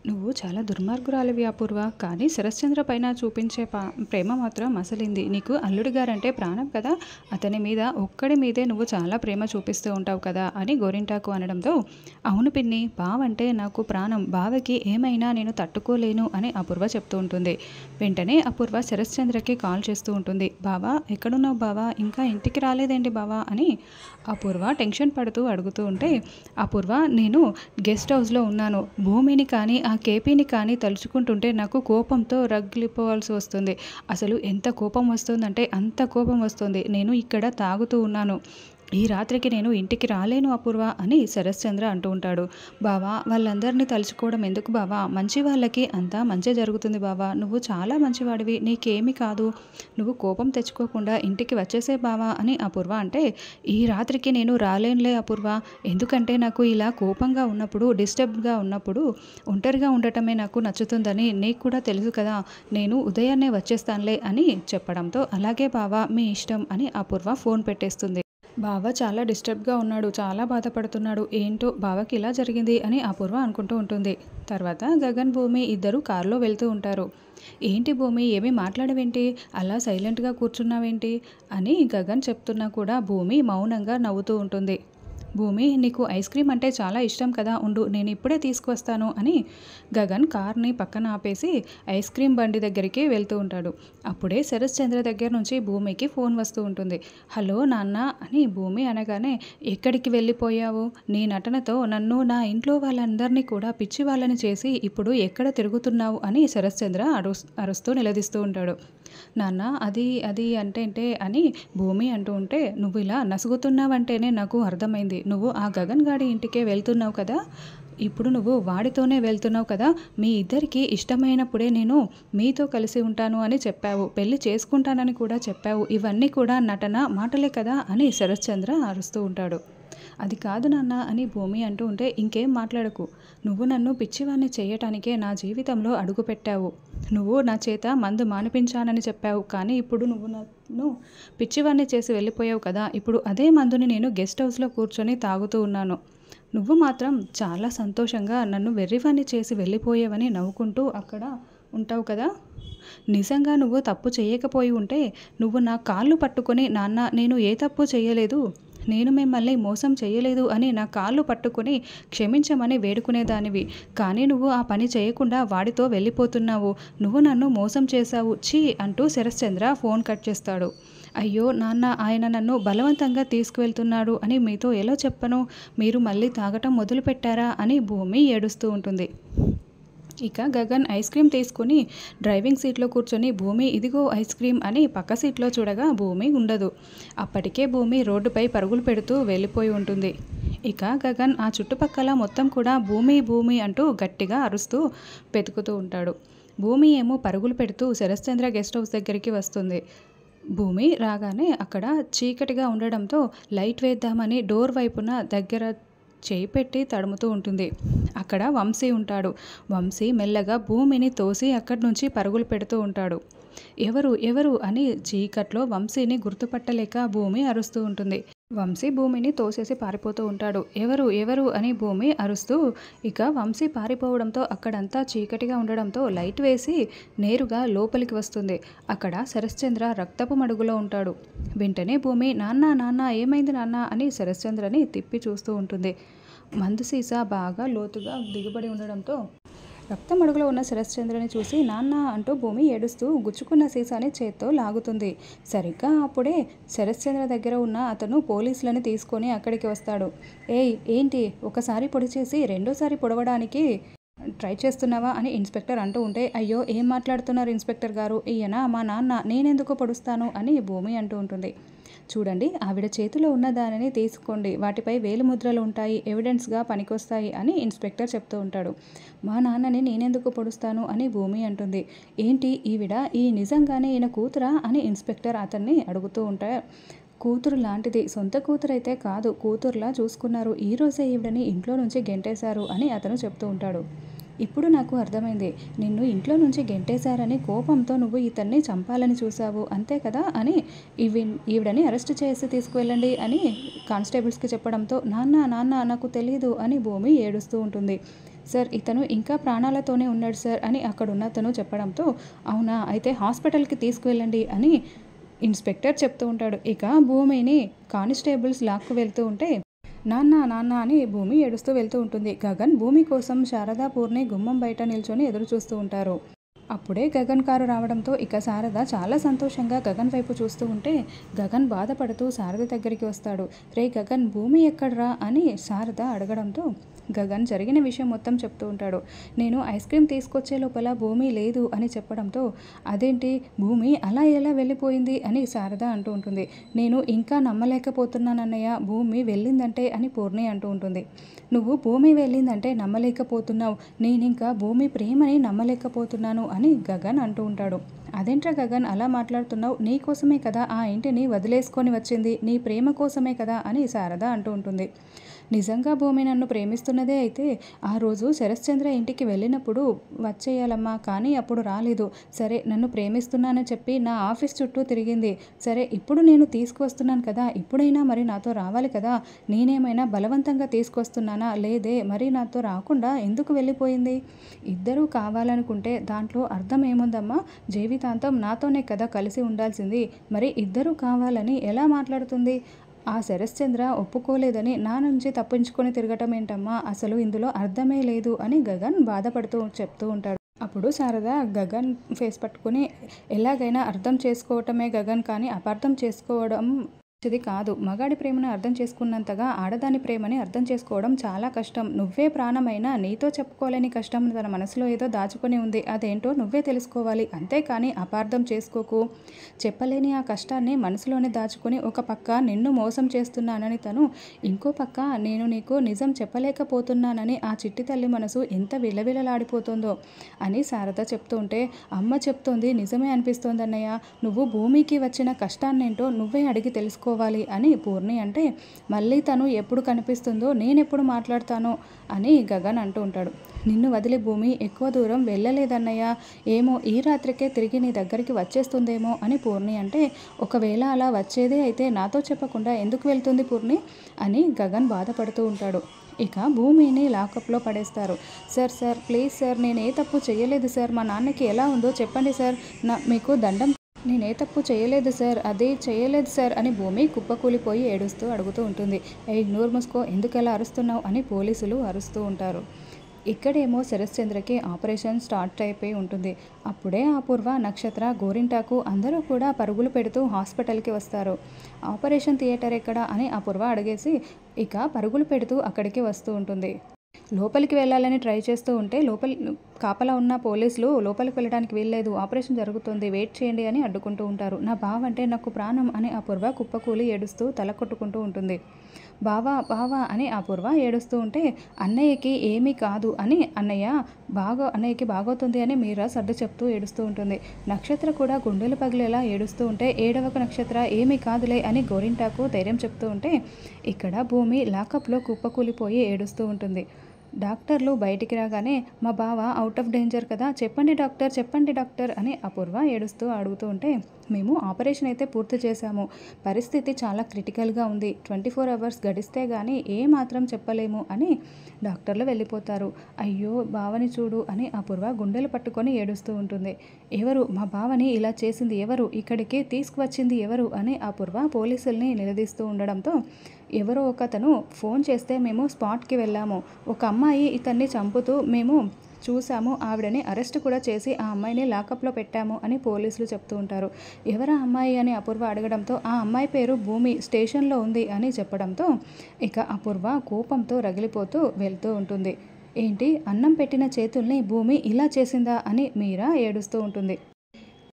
నువ్వు చాలా దుర్మార్గురాలివి అపూర్వ. కానీ శరశ్చంద్ర పైన చూపించే ప్రేమ మాత్రం అసలింది. నీకు అల్లుడి గారంటే ప్రాణం కదా! అతని మీద ఒక్కడి మీదే నువ్వు చాలా ప్రేమ చూపిస్తూ ఉంటావు కదా అని గోరింటాకు అనడంతో, అవును పిన్ని, బావంటే నాకు ప్రాణం. బావకి ఏమైనా నేను తట్టుకోలేను అని అపూర్వ చెప్తూ ఉంటుంది. వెంటనే అపూర్వ శరశ్చంద్రకి కాల్ చేస్తూ ఉంటుంది. బావా, ఎక్కడున్నావు బావా? ఇంకా ఇంటికి రాలేదేంటి బావా అని అపూర్వ టెన్షన్ పడుతూ అడుగుతూ ఉంటే, అపూర్వ, నేను గెస్ట్ హౌస్లో ఉన్నాను. భూమిని కానీ ఆ కేపీని కానీ తలుచుకుంటుంటే నాకు కోపంతో రగిలిపోవాల్సి వస్తుంది. అసలు ఎంత కోపం వస్తుందంటే అంత కోపం వస్తుంది. నేను ఇక్కడ తాగుతూ ఉన్నాను. ఈ రాత్రికి నేను ఇంటికి రాలేను అపూర్వ అని శరశ్చంద్ర అంటూ ఉంటాడు. బావా, వాళ్ళందరినీ తలుచుకోవడం ఎందుకు బావా? మంచి వాళ్ళకి అంతా మంచి జరుగుతుంది బావా. నువ్వు చాలా మంచివాడివి, నీకేమీ కాదు. నువ్వు కోపం తెచ్చుకోకుండా ఇంటికి వచ్చేసే బావా అని అపూర్వ అంటే, ఈ రాత్రికి నేను రాలేనులే అపూర్వ. ఎందుకంటే నాకు ఇలా కోపంగా ఉన్నప్పుడు, డిస్టర్బ్గా ఉన్నప్పుడు ఒంటరిగా ఉండటమే నాకు నచ్చుతుందని నీకు కూడా తెలుసు కదా. నేను ఉదయాన్నే వచ్చేస్తానులే అని చెప్పడంతో, అలాగే బావా, మీ ఇష్టం అని అపూర్వ ఫోన్ పెట్టేస్తుంది. బావ చాలా డిస్టర్బ్గా ఉన్నాడు, చాలా బాధపడుతున్నాడు. ఏంటో బావకి ఇలా జరిగింది అని అపూర్వ అనుకుంటూ ఉంటుంది. తర్వాత గగన్, భూమి ఇద్దరు కారులో వెళ్తూ ఉంటారు. ఏంటి భూమి, ఏమీ మాట్లాడవేంటి? అలా సైలెంట్గా కూర్చున్నావేంటి అని గగన్ చెప్తున్నా కూడా భూమి మౌనంగా నవ్వుతూ ఉంటుంది. భూమి, నీకు ఐస్ క్రీమ్ అంటే చాలా ఇష్టం కదా, ఉండు నేను ఇప్పుడే తీసుకువస్తాను అని గగన్ కార్ని పక్కన ఆపేసి ఐస్ క్రీమ్ బండి దగ్గరికి వెళ్తూ ఉంటాడు. అప్పుడే శరశ్చంద్ర దగ్గర నుంచి భూమికి ఫోన్ వస్తూ ఉంటుంది. హలో నాన్న అని భూమి అనగానే, ఎక్కడికి వెళ్ళిపోయావు? నీ నటనతో నన్ను, నా ఇంట్లో వాళ్ళందరినీ కూడా పిచ్చి వాళ్ళని చేసి ఇప్పుడు ఎక్కడ తిరుగుతున్నావు అని శరశ్చంద్ర అరుస్తూ నిలదీస్తూ ఉంటాడు. నాన్న, అది అంటే అని భూమి అంటూ ఉంటే, నువ్వు ఇలా నసుగుతున్నావంటేనే నాకు అర్థమైంది. నువ్వు ఆ గగన్ గాడి ఇంటికే వెళ్తున్నావు కదా, ఇప్పుడు నువ్వు వాడితోనే వెళ్తున్నావు కదా. మీ ఇద్దరికి ఇష్టమైనప్పుడే నేను మీతో కలిసి ఉంటాను అని చెప్పావు, పెళ్లి చేసుకుంటానని కూడా చెప్పావు. ఇవన్నీ కూడా నటన మాటలే కదా అని శరశ్చంద్ర అరుస్తూ ఉంటాడు. అది కాదు నాన్న అని భూమి అంటూ ఉంటే, ఇంకేం మాట్లాడకు. నువ్వు నన్ను పిచ్చివాణ్ణి చేయటానికే నా జీవితంలో అడుగుపెట్టావు. నువ్వు నా చేత మందు మానిపించానని చెప్పావు, కానీ ఇప్పుడు నువ్వు నన్ను పిచ్చివాణ్ణి చేసి వెళ్ళిపోయావు కదా. ఇప్పుడు అదే మందుని నేను గెస్ట్ హౌస్లో కూర్చొని తాగుతూ ఉన్నాను. నువ్వు మాత్రం చాలా సంతోషంగా నన్ను వెర్రివాణ్ణి చేసి వెళ్ళిపోయావని నవ్వుకుంటూ అక్కడ ఉంటావు కదా. నిజంగా నువ్వు తప్పు చేయకపోయి ఉంటే నువ్వు నా కాళ్ళు పట్టుకొని, నాన్న నేను ఏ తప్పు చేయలేదు, నేను మిమ్మల్ని మోసం చేయలేదు అని నా కాళ్ళు పట్టుకొని క్షమించమని వేడుకునేదానివి. కానీ నువ్వు ఆ పని చేయకుండా వాడితో వెళ్ళిపోతున్నావు. నువ్వు నన్ను మోసం చేశావు, ఛీ అంటూ శరశ్చంద్ర ఫోన్ కట్ చేస్తాడు. అయ్యో నాన్న, ఆయన నన్ను బలవంతంగా తీసుకువెళ్తున్నాడు అని మీతో ఎలా చెప్పను? మీరు మళ్ళీ తాగటం మొదలుపెట్టారా అని భూమి ఏడుస్తూ ఉంటుంది. ఇక గగన్ ఐస్ క్రీమ్ తీసుకుని డ్రైవింగ్ సీట్లో కూర్చొని, భూమి ఇదిగో ఐస్ క్రీమ్ అని పక్క సీట్లో చూడగా భూమి ఉండదు. అప్పటికే భూమి రోడ్డుపై పరుగులు పెడుతూ వెళ్ళిపోయి ఉంటుంది. ఇక గగన్ ఆ చుట్టుపక్కల మొత్తం కూడా భూమి భూమి అంటూ గట్టిగా అరుస్తూ వెతుకుతూ ఉంటాడు. భూమి ఏమో పరుగులు పెడుతూ శరశ్చంద్ర గెస్ట్ హౌస్ దగ్గరికి వస్తుంది. భూమి రాగానే అక్కడ చీకటిగా ఉండడంతో లైట్ వేద్దామని డోర్ వైపున దగ్గర చేయి పెట్టి తడుముతూ ఉంటుంది. అక్కడ వంశీ ఉంటాడు. వంశీ మెల్లగా భూమిని తోసి అక్కడి నుంచి పరుగులు పెడుతూ ఉంటాడు. ఎవరు ఎవరు అని చీకట్లో వంశీని గుర్తుపట్టలేక భూమి అరుస్తూ ఉంటుంది. వంశీ భూమిని తోసేసి పారిపోతూ ఉంటాడు. ఎవరు ఎవరు అని భూమి అరుస్తూ, ఇక వంశీ పారిపోవడంతో అక్కడంతా చీకటిగా ఉండడంతో లైట్ వేసి నేరుగా లోపలికి వస్తుంది. అక్కడ శరశ్చంద్ర రక్తపు మడుగులో ఉంటాడు. వెంటనే భూమి, నాన్న నాన్న ఏమైంది నాన్న అని శరశ్చంద్రని తిప్పి చూస్తూ ఉంటుంది. మందు సీసా బాగా లోతుగా దిగుబడి ఉండడంతో రక్తం అడుగులో ఉన్న శరశ్చంద్రని చూసి నాన్న అంటూ భూమి ఏడుస్తూ గుచ్చుకున్న సీసాని చేత్తో లాగుతుంది. సరిగ్గా అప్పుడే శరశ్చంద్ర దగ్గర ఉన్న అతను పోలీసులని తీసుకొని అక్కడికి వస్తాడు. ఏయ్ ఏంటి, ఒకసారి పొడి చేసి రెండోసారి పొడవడానికి ట్రై చేస్తున్నావా అని ఇన్స్పెక్టర్ అంటూ ఉంటే, అయ్యో ఏం మాట్లాడుతున్నారు ఇన్స్పెక్టర్ గారు, ఈయన మా నాన్న, నేనెందుకు పొడుస్తాను అని భూమి అంటూ ఉంటుంది. చూడండి, ఆవిడ చేతిలో ఉన్న దానిని తీసుకోండి, వాటిపై వేలిముద్రలు ఉంటాయి, ఎవిడెన్స్గా పనికొస్తాయి అని ఇన్స్పెక్టర్ చెప్తూ ఉంటాడు. మా నాన్నని నేనెందుకు పొడుస్తాను అని భూమి అంటుంది. ఏంటి ఈవిడ, ఈ నిజంగానే ఈయన కూతురా అని ఇన్స్పెక్టర్ అతన్ని అడుగుతూ ఉంటే, కూతురు లాంటిది, సొంత కూతురైతే కాదు, కూతురులా చూసుకున్నారు, ఈరోజే ఈవిడని ఇంట్లో నుంచి గెంటేశారు అని అతను చెప్తూ ఉంటాడు. ఇప్పుడు నాకు అర్థమైంది, నిన్ను ఇంట్లో నుంచి గెంటేశారని కోపంతో నువ్వు ఇతన్ని చంపాలని చూసావు, అంతే కదా అని ఈవిడని అరెస్ట్ చేసి తీసుకువెళ్ళండి అని కానిస్టేబుల్స్కి చెప్పడంతో, నాన్న నాన్న నాకు తెలియదు అని భూమి ఏడుస్తూ ఉంటుంది. సార్ ఇతను ఇంకా ప్రాణాలతోనే ఉన్నాడు సార్ అని అక్కడున్న అతను చెప్పడంతో, అవునా అయితే హాస్పిటల్‌కి తీసుకువెళ్ళండి అని ఇన్స్‌పెక్టర్ చెప్తూ ఉంటాడు. ఇక భూమిని కానిస్టేబుల్స్ లాక్కు వెళ్తూ ఉంటే, నాన్న నాన్న అని భూమి ఏడుస్తూ వెళ్తూ ఉంటుంది. గగన్ భూమి కోసం శారద, పూర్ణి గుమ్మం బయట నిల్చొని ఎదురు చూస్తూ ఉంటారు. అప్పుడే గగన్ కారు రావడంతో ఇక శారద చాలా సంతోషంగా గగన్ వైపు చూస్తూ ఉంటే, గగన్ బాధపడుతూ శారద దగ్గరికి వస్తాడు. రేయ్ గగన్ భూమి ఎక్కడ్రా అని శారద అడగడంతో గగన్ జరిగిన విషయం మొత్తం చెప్తూ ఉంటాడు. నేను ఐస్ క్రీమ్ తీసుకొచ్చే లోపల భూమి లేదు అని చెప్పడంతో, అదేంటి భూమి అలా ఎలా వెళ్ళిపోయింది అని శారద అంటూ ఉంటుంది. నేను ఇంకా నమ్మలేకపోతున్నానన్నయ్య భూమి వెళ్ళిందంటే అని పూర్ణి అంటూ ఉంటుంది. నువ్వు భూమి వెళ్ళిందంటే నమ్మలేకపోతున్నావు, నేనింకా భూమి ప్రేమని నమ్మలేకపోతున్నాను అని గగన్ అంటూ ఉంటాడు. అదేంట్రా గగన్ అలా మాట్లాడుతున్నావు, నీ కోసమే కదా ఆ ఇంటిని వదిలేసుకొని వచ్చింది, నీ ప్రేమ కోసమే కదా అని శారద అంటూ ఉంటుంది. నిజంగా భూమి నన్ను ప్రేమిస్తున్నదే అయితే ఆ రోజు శరశ్చంద్ర ఇంటికి వెళ్ళినప్పుడు వచ్చేయాలమ్మా, కానీ అప్పుడు రాలేదు. సరే నన్ను ప్రేమిస్తున్నానని చెప్పి నా ఆఫీస్ చుట్టూ తిరిగింది. సరే ఇప్పుడు నేను తీసుకువస్తున్నాను కదా, ఇప్పుడైనా మరి నాతో రావాలి కదా, నేనేమైనా బలవంతంగా తీసుకొస్తున్నానా, లేదే మరి నాతో రాకుండా ఎందుకు వెళ్ళిపోయింది? ఇద్దరూ కావాలనుకుంటే దాంట్లో అర్థం ఏముందమ్మా, జీవితాంతం నాతోనే కదా కలిసి ఉండాల్సింది, మరి ఇద్దరూ కావాలని ఎలా మాట్లాడుతుంది? ఆ శరశ్చంద్ర ఒప్పుకోలేదని నా నుంచి తప్పించుకొని తిరగటం ఏంటమ్మా, అసలు ఇందులో అర్థమే లేదు అని గగన్ బాధపడుతూ చెప్తూ ఉంటాడు. అప్పుడు శారద గగన్ ఫేస్ పట్టుకుని, ఎలాగైనా అర్థం చేసుకోవటమే గగన్, కానీ అపార్థం చేసుకోవడం మంచిది కాదు. మగాడి ప్రేమను అర్థం చేసుకున్నంతగా ఆడదాని ప్రేమని అర్థం చేసుకోవడం చాలా కష్టం. నువ్వే ప్రాణమైనా నీతో చెప్పుకోలేని కష్టం తన మనసులో ఏదో దాచుకొని ఉంది, అదేంటో నువ్వే తెలుసుకోవాలి, అంతేకాని అపార్థం చేసుకోకు. చెప్పలేని ఆ కష్టాన్ని మనసులోనే దాచుకొని ఒక పక్క నిన్ను మోసం చేస్తున్నానని తను, ఇంకో పక్క నేను నీకు నిజం చెప్పలేకపోతున్నానని ఆ చిట్టి తల్లి మనసు ఎంత విలవిలలాడిపోతుందో అని శారద చెప్తూ ఉంటే, అమ్మ చెప్తోంది నిజమే అనిపిస్తోంది అన్నయ్య, నువ్వు భూమికి వచ్చిన కష్టాన్నేంటో నువ్వే అడిగి తెలుసుకో అని పూర్ణి అంటే, మళ్ళీ తను ఎప్పుడు కనిపిస్తుందో నేనెప్పుడు మాట్లాడతానో అని గగన్ అంటూ ఉంటాడు. నిన్ను వదిలి భూమి ఎక్కువ దూరం వెళ్ళలేదన్నయ్య, ఏమో ఈ రాత్రికే తిరిగి నీ దగ్గరికి వచ్చేస్తుందేమో అని పూర్ణి అంటే, ఒకవేళ అలా వచ్చేదే అయితే నాతో చెప్పకుండా ఎందుకు వెళ్తుంది పూర్ణి అని గగన్ బాధపడుతూ ఉంటాడు. ఇక భూమిని లాకప్లో పడేస్తారు. సార్ సార్ ప్లీజ్ సార్, నేను ఏ తప్పు చేయలేదు సార్, మా నాన్నకి ఎలా ఉందో చెప్పండి సార్, మీకు దండం, నేనే తప్పు చేయలేదు సార్, అదే చేయలేదు సార్ అని భూమి కుప్పకూలిపోయి ఏడుస్తూ అడుగుతూ ఉంటుంది. ఏయ్ నోరు మూసుకో, ఎందుకలా అరుస్తున్నావు అని పోలీసులు అరుస్తూ ఉంటారు. ఇక్కడేమో శరశ్చంద్రకి ఆపరేషన్ స్టార్ట్ అయిపోయి ఉంటుంది. అప్పుడే అపూర్వ, నక్షత్ర, గోరింటాకు అందరూ కూడా పరుగులు పెడుతూ హాస్పిటల్కి వస్తారు. ఆపరేషన్ థియేటర్ ఎక్కడ అని అపూర్వ అడిగేసి ఇక పరుగులు పెడుతూ అక్కడికి వస్తూ ఉంటుంది. లోపలికి వెళ్ళాలని ట్రై చేస్తూ ఉంటే కాపలా ఉన్న పోలీసులు లోపలికి వెళ్ళడానికి వీల్లేదు, ఆపరేషన్ జరుగుతుంది, వెయిట్ చేయండి అని అడ్డుకుంటూ ఉంటారు. నా బావ అంటే నాకు ప్రాణం అని అపూర్వ కుప్పకూలి ఏడుస్తూ తల కొట్టుకుంటూ ఉంటుంది. బావా బావా అని అపూర్వ ఏడుస్తూ ఉంటే, అన్నయ్యకి ఏమీ కాదు అని అన్నయ్యకి బాగవుతుంది అని మీరా సర్దు చెప్తూ ఏడుస్తూ ఉంటుంది. నక్షత్ర కూడా గుండెలు పగిలేలా ఏడుస్తూ ఉంటే, ఏడవక నక్షత్ర ఏమీ కాదులే అని గోరింటాకు ధైర్యం చెప్తూ ఉంటే, ఇక్కడ భూమి లాకప్లో కుప్పకూలిపోయి ఏడుస్తూ ఉంటుంది. డాక్టర్లు బయటికి రాగానే, మా బావ అవుట్ ఆఫ్ డేంజర్ కదా, చెప్పండి డాక్టర్ అని అపూర్వ ఏడుస్తూ అడుగుతూ ఉంటే, మేము ఆపరేషన్ అయితే పూర్తి చేశాము, పరిస్థితి చాలా క్రిటికల్గా ఉంది, 24 అవర్స్ గడిస్తే కానీ ఏ మాత్రం చెప్పలేము అని డాక్టర్లు వెళ్ళిపోతారు. అయ్యో బావని చూడు అని అపూర్వ గుండెలు పట్టుకొని ఏడుస్తూ ఉంటుంది. ఎవరు మా బావని ఇలా చేసింది, ఎవరు ఇక్కడికి తీసుకువచ్చింది ఎవరు అని అపూర్వ పోలీసుల్ని నిలదీస్తూ ఉండడంతో, ఎవరో ఒకతను ఫోన్ చేస్తే మేము స్పాట్కి వెళ్ళాము, ఒక అమ్మాయి ఇతన్ని చంపుతూ మేము చూసాము, ఆవిడని అరెస్ట్ కూడా చేసి ఆ అమ్మాయిని లాకప్లో పెట్టాము అని పోలీసులు చెప్తూ ఉంటారు. ఎవరా అమ్మాయి అని అపూర్వ అడగడంతో, ఆ అమ్మాయి పేరు భూమి, స్టేషన్లో ఉంది అని చెప్పడంతో ఇక అపూర్వ కోపంతో రగిలిపోతూ వెళ్తూ ఉంటుంది. ఏంటి అన్నం పెట్టిన చేతుల్ని భూమి ఇలా చేసిందా అని మీరా ఏడుస్తూ ఉంటుంది.